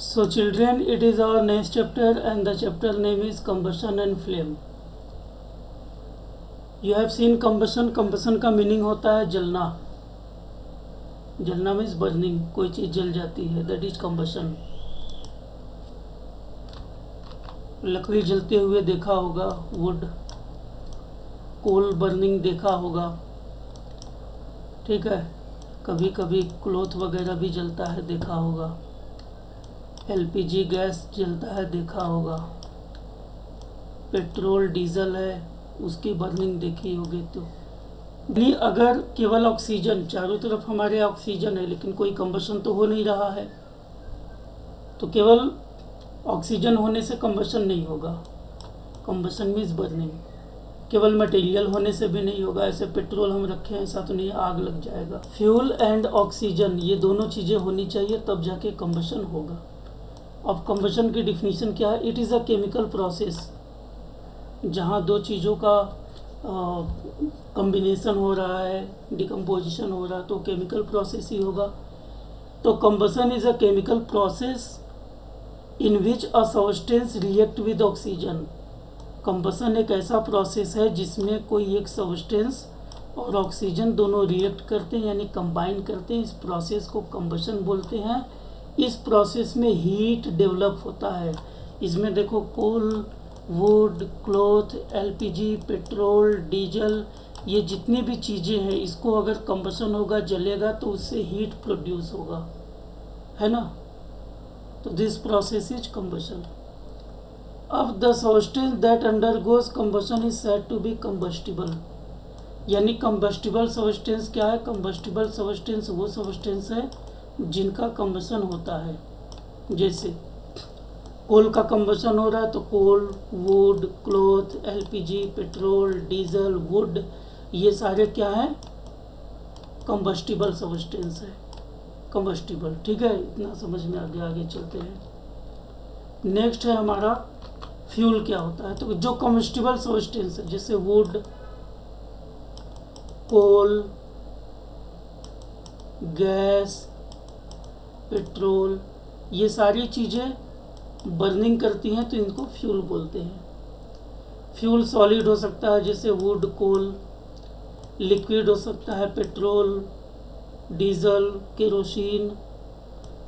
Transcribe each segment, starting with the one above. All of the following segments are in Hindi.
So children, it is our next chapter and the chapter name is combustion and flame. You have seen combustion. combustion का मीनिंग होता है जलना. जलना मीन्स बर्निंग, कोई चीज़ जल जाती है, दैट इज combustion. लकड़ी जलते हुए देखा होगा, वुड, कोल बर्निंग देखा होगा, ठीक है. कभी कभी क्लॉथ वगैरह भी जलता है, देखा होगा. एलपीजी गैस जलता है, देखा होगा. पेट्रोल डीजल है, उसकी बर्निंग देखी होगी. तो नहीं, अगर केवल ऑक्सीजन, चारों तरफ हमारे ऑक्सीजन है लेकिन कोई कंबशन तो हो नहीं रहा है, तो केवल ऑक्सीजन होने से कंबशन नहीं होगा. Combustion means burning. केवल मटेरियल होने से भी नहीं होगा. ऐसे पेट्रोल हम रखे हैं, ऐसा तो नहीं आग लग जाएगा. फ्यूल एंड ऑक्सीजन, ये दोनों चीज़ें होनी चाहिए तब जाके कंबशन होगा. अब कंबशन की डिफिनीशन क्या है? It is a chemical process जहाँ दो चीज़ों का कॉम्बिनेशन हो रहा है, डिकम्पोजिशन हो रहा है, तो केमिकल प्रोसेस ही होगा. तो combustion is a chemical process in which a substance react with oxygen. Combustion एक ऐसा प्रोसेस है जिसमें कोई एक सब्सटेंस और ऑक्सीजन दोनों रिएक्ट करते हैं, यानी कंबाइन करते हैं. इस प्रोसेस को कंबशन बोलते हैं. इस प्रोसेस में हीट डेवलप होता है. इसमें देखो, coal, wood, cloth, LPG, petrol, diesel, ये जितनी भी चीज़ें हैं, इसको अगर कंबशन होगा, जलेगा, तो उससे हीट प्रोड्यूस होगा, है ना. तो दिस प्रोसेस इज कंबशन. अब the substance that undergoes combustion is said to be combustible. यानी कंबस्टिबल सब्सटेंस क्या है? कंबस्टिबल सब्सटेंस वो सब्सटेंस है जिनका कंबशन होता है. जैसे कोल का कंबशन हो रहा है तो coal, wood, cloth, LPG, petrol, diesel, wood, ये सारे क्या हैं? कंबस्टिबल सब्सटेंस है. कंबस्टिबल, ठीक है. इतना समझ में आ गया. आगे चलते हैं. नेक्स्ट है हमारा फ्यूल. क्या होता है? तो जो कंबस्टिबल सब्सटेंस है, जैसे वुड, कोल, गैस, पेट्रोल, ये सारी चीज़ें बर्निंग करती हैं, तो इनको फ्यूल बोलते हैं. फ्यूल सॉलिड हो सकता है, जैसे वुड, कोल. लिक्विड हो सकता है, पेट्रोल, डीजल, केरोसिन.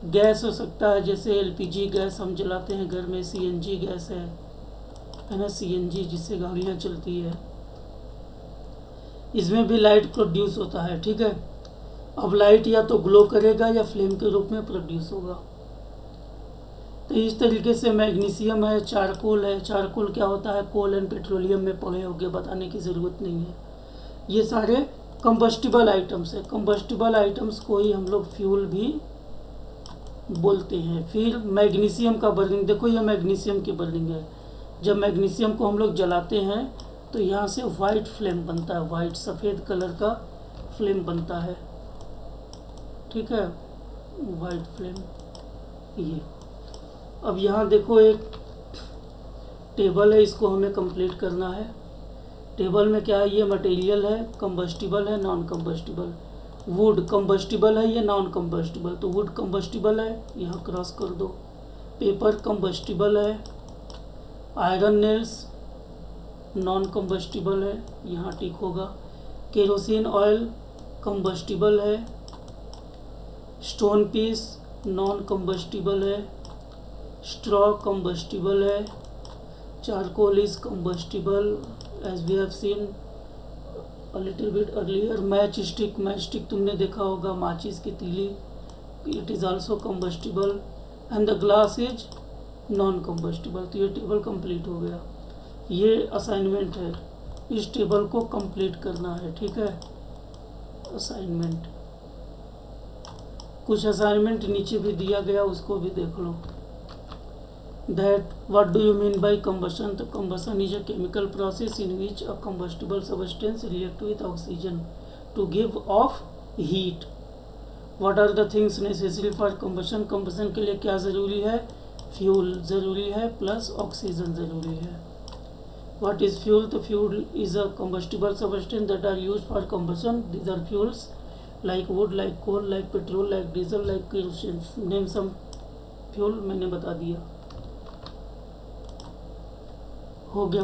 गैस हो सकता है, जैसे एलपीजी गैस हम जलाते हैं घर में. सीएनजी गैस है ना, सीएनजी, जिससे गाड़ियाँ चलती है. इसमें भी लाइट प्रोड्यूस होता है, ठीक है. अब लाइट या तो ग्लो करेगा या फ्लेम के रूप में प्रोड्यूस होगा. तो इस तरीके से मैग्नीशियम है, चारकोल है. चारकोल क्या होता है? कोल एंड पेट्रोलियम में पड़े होंगे, बताने की ज़रूरत नहीं है. ये सारे कंबस्टिबल आइटम्स है. कंबस्टिबल आइटम्स को ही हम लोग फ्यूल भी बोलते हैं. फिर मैग्नीशियम का बर्निंग. देखो, ये मैग्नीशियम की बर्निंग है. जब मैग्नीशियम को हम लोग जलाते हैं तो यहाँ से वाइट फ्लेम बनता है. वाइट, सफ़ेद कलर का फ्लेम बनता है, ठीक है. White flame. ये अब यहाँ देखो, एक टेबल है, इसको हमें कंप्लीट करना है. टेबल में क्या है? ये मटेरियल है, कंबस्टिबल है, नॉन कंबस्टिबल. वुड कंबस्टिबल है, ये नॉन कंबस्टिबल. तो वुड कंबस्टिबल है, यहाँ क्रॉस कर दो. पेपर कंबस्टिबल है. आयरन नेल्स नॉन कंबस्टिबल है, यहाँ टिक होगा. केरोसिन ऑयल कंबस्टिबल है. स्टोन पीस नॉन कंबस्टिबल है. स्ट्रॉ कंबस्टिबल है. Charcoal is combustible as we have seen a little bit earlier. Matchstick तुमने देखा होगा, माचिस की तीली, it is also combustible. And the glass is non combustible. तो ये टेबल कंप्लीट हो गया. ये असाइनमेंट है, इस टेबल को कंप्लीट करना है, ठीक है. असाइनमेंट, कुछ असाइनमेंट नीचे भी दिया गया, उसको भी देख लो. That what do you mean by combustion? तो combustion is a chemical process in which a combustible substance react with oxygen to give off heat. What are the things necessary for combustion? Combustion के लिए क्या ज़रूरी है? फ्यूल ज़रूरी है प्लस ऑक्सीजन ज़रूरी है. What is fuel? The fuel is a combustible substance that are used for combustion. These are fuels like wood, like coal, like petrol, like diesel, like kerosene. Name some fuel मैंने बता दिया। हो गया।